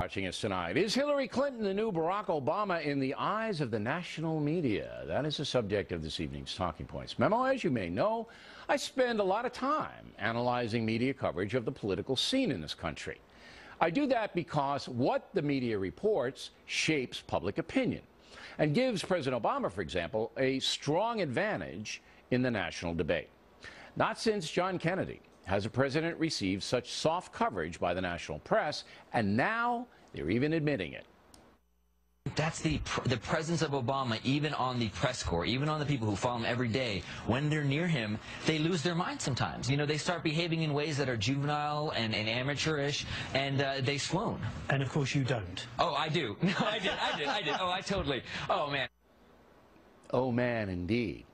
Watching us tonight. Is Hillary Clinton the new Barack Obama in the eyes of the national media? That is the subject of this evening's Talking Points memo. As you may know, I spend a lot of time analyzing media coverage of the political scene in this country. I do that because what the media reports shapes public opinion and gives President Obama, for example, a strong advantage in the national debate. Not since John Kennedy has a president received such soft coverage by the national press, and now they're even admitting it. That's the presence of Obama, even on the press corps, even on the people who follow him every day. When they're near him, they lose their mind sometimes. You know, they start behaving in ways that are juvenile and amateurish, and they swoon. And of course you don't. Oh, I do. No, I did. Oh, I totally. Oh, man. Oh, man, indeed.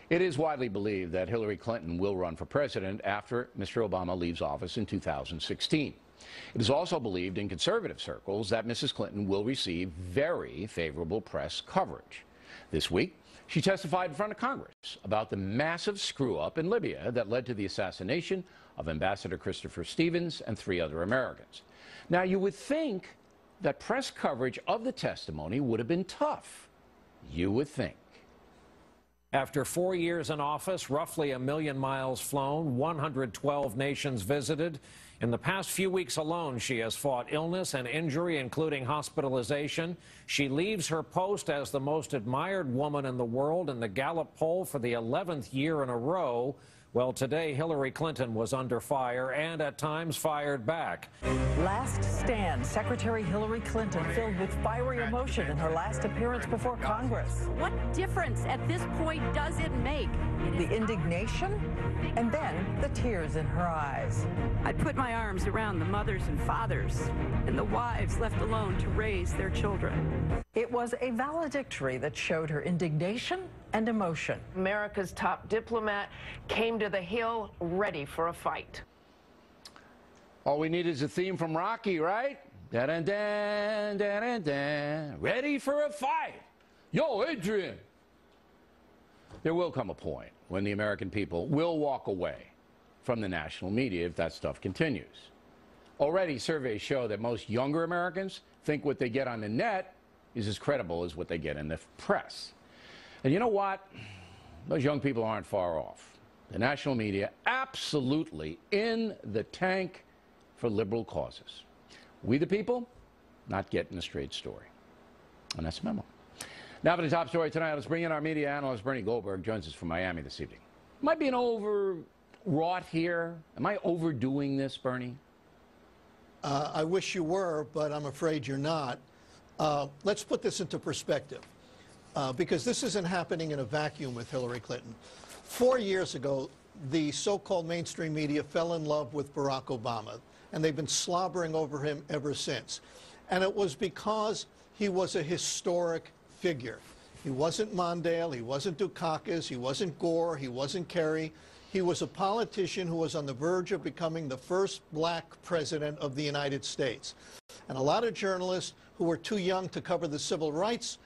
It is widely believed that Hillary Clinton will run for president after Mr. Obama leaves office in 2016. It is also believed in conservative circles that Mrs. Clinton will receive very favorable press coverage. This week, she testified in front of Congress about the massive screw-up in Libya that led to the assassination of Ambassador Christopher Stevens and 3 other Americans. Now, you would think that press coverage of the testimony would have been tough. You would think. After 4 years in office, roughly 1 million miles flown, 112 nations visited. In the past few weeks alone, she has fought illness and injury, including hospitalization. She leaves her post as the most admired woman in the world in the Gallup poll for the 11th year in a row. Well, today, Hillary Clinton was under fire and at times fired back. Last stand, Secretary Hillary Clinton filled with fiery emotion in her last appearance before Congress. What difference at this point does it make? The indignation and then the tears in her eyes. I put my arms around the mothers and fathers and the wives left alone to raise their children. It was a valedictory that showed her indignation and emotion. America's top diplomat came to the Hill ready for a fight. All we need is a theme from Rocky, right? Da-dun-dun, da-dun-dun. Ready for a fight. Yo, Adrian. There will come a point when the American people will walk away from the national media if that stuff continues. Already, surveys show that most younger Americans think what they get on the net is as credible as what they get in the press. And you know what? Those young people aren't far off. The national media absolutely in the tank for liberal causes. We the people, not getting a straight story. And that's the memo. Now for the top story tonight, let's bring in our media analyst, Bernard Goldberg, joins us from Miami this evening. Am I being overwrought here? Am I overdoing this, Bernie? I wish you were, but I'm afraid you're not. Let's put this into perspective, because this isn't happening in a vacuum with Hillary Clinton. 4 years ago, the so-called mainstream media fell in love with Barack Obama, and they've been slobbering over him ever since. And it was because he was a historic figure. He wasn't Mondale, he wasn't Dukakis, he wasn't Gore, he wasn't Kerry. He was a politician who was on the verge of becoming the first black president of the United States. And a lot of journalists who were too young to cover the civil rights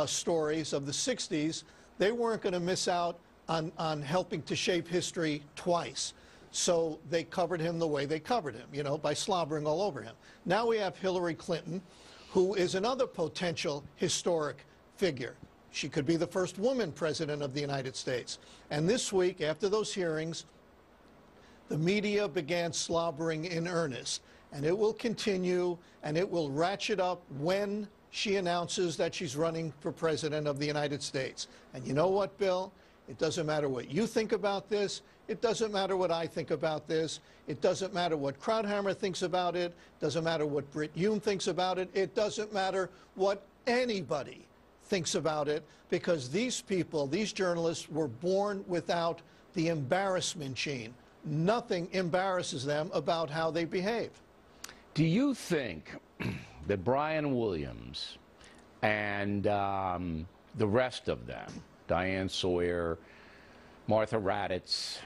stories of the 60s, they weren't going to miss out on helping to shape history twice. So they covered him the way they covered him, you know, by slobbering all over him. Now we have Hillary Clinton, who is another potential historic figure. She could be the first woman president of the United States. And this week, after those hearings, the media began slobbering in earnest. And it will continue, and it will ratchet up when she announces that she's running for president of the United States. And you know what, Bill? It doesn't matter what you think about this. It doesn't matter what I think about this. It doesn't matter what Krauthammer thinks about it. It doesn't matter what Brit Hume thinks about it. It doesn't matter what anybody thinks about it, because these people, these journalists, were born without the embarrassment gene. Nothing embarrasses them about how they behave. Do you think that Brian Williams and the rest of them, Diane Sawyer, Martha Raddatz,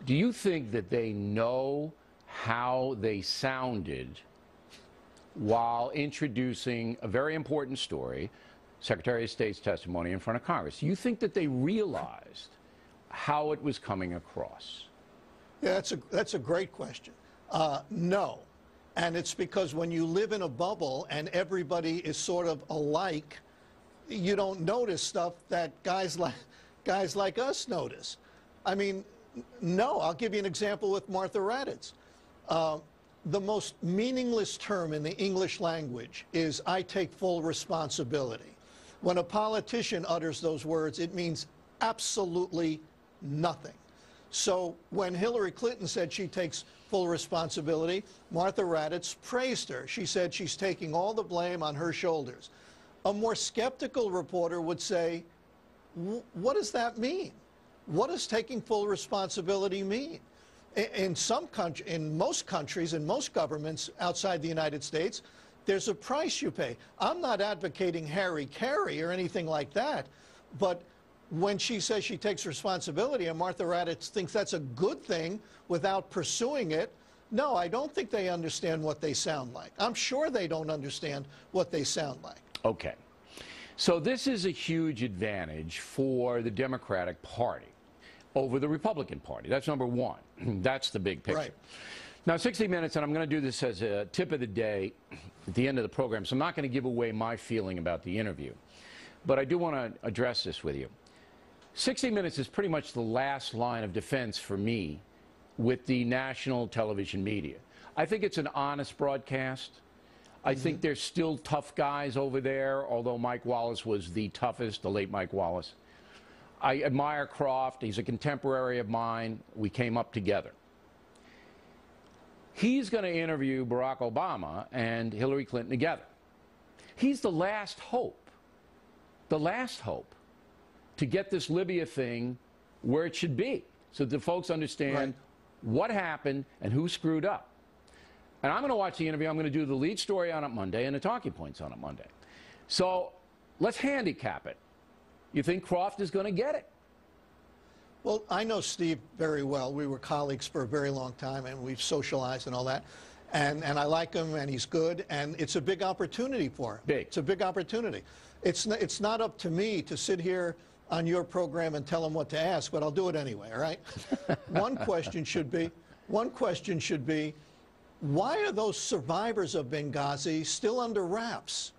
do you think that they know how they sounded while introducing a very important story, Secretary of State's testimony in front of Congress? Do you think that they realized how it was coming across? Yeah, that's a great question. No. And it's because when you live in a bubble and everybody is sort of alike, you don't notice stuff that guys like us notice. I mean, no, I'll give you an example with Martha Raddatz. The most meaningless term in the English language is "I take full responsibility." When a politician utters those words, it means absolutely nothing. So when Hillary Clinton said she takes full responsibility, Martha Raddatz praised her. She said she's taking all the blame on her shoulders. A more skeptical reporter would say, what does that mean? What does taking full responsibility mean? In most countries, in most governments outside the United States, there's a price you pay. I'm not advocating Harry Carey or anything like that, but when she says she takes responsibility and Martha Raddatz thinks that's a good thing without pursuing it, no, I don't think they understand what they sound like. I'm sure they don't understand what they sound like. Okay. So this is a huge advantage for the Democratic Party over the Republican Party. That's number one. That's the big picture. Right. Now, 60 Minutes, and I'm going to do this as a tip of the day at the end of the program, so I'm not going to give away my feeling about the interview. But I do want to address this with you. 60 Minutes is pretty much the last line of defense for me with the national television media. I think it's an honest broadcast. I think there's still tough guys over there, although Mike Wallace was the toughest, the late Mike Wallace. I admire Croft. He's a contemporary of mine. We came up together. He's going to interview Barack Obama and Hillary Clinton together. He's the last hope to get this Libya thing where it should be, so the folks understand what happened and who screwed up. And I'm going to watch the interview. I'm going to do the lead story on it Monday and the talking points on it Monday. So let's handicap it. You think Croft is going to get it? Well, I know Steve very well. We were colleagues for a very long time, and we've socialized and all that. And I like him, and he's good, and it's a big opportunity for him. Big. It's a big opportunity. It's not up to me to sit here on your program and tell him what to ask, but I'll do it anyway, all right? One question should be, why are those survivors of Benghazi still under wraps?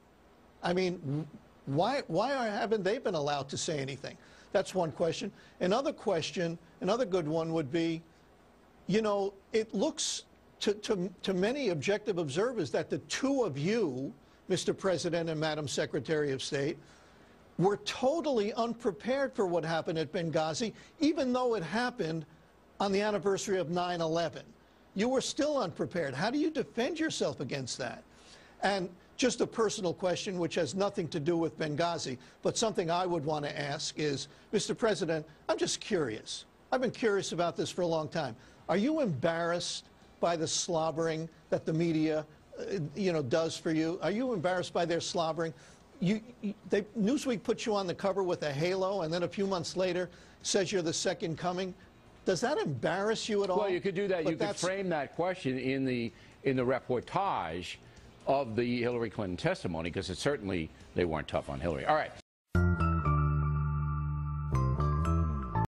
I mean, why haven't they been allowed to say anything? That's one question. Another question, another good one would be, you know, it looks to many objective observers that the two of you, Mr. President and Madam Secretary of State, were totally unprepared for what happened at Benghazi, even though it happened on the anniversary of 9/11. You were still unprepared. How do you defend yourself against that? And just a personal question, which has nothing to do with Benghazi, but something I would want to ask is, Mr. President, I'm just curious. I've been curious about this for a long time. Are you embarrassed by the slobbering that the media, does for you? Are you embarrassed by their slobbering? Newsweek puts you on the cover with a halo, and then a few months later says you're the second coming. Does that embarrass you at all? Well, you could do that. You could frame that question in the reportage of the Hillary Clinton testimony, because certainly they weren't tough on Hillary. All right.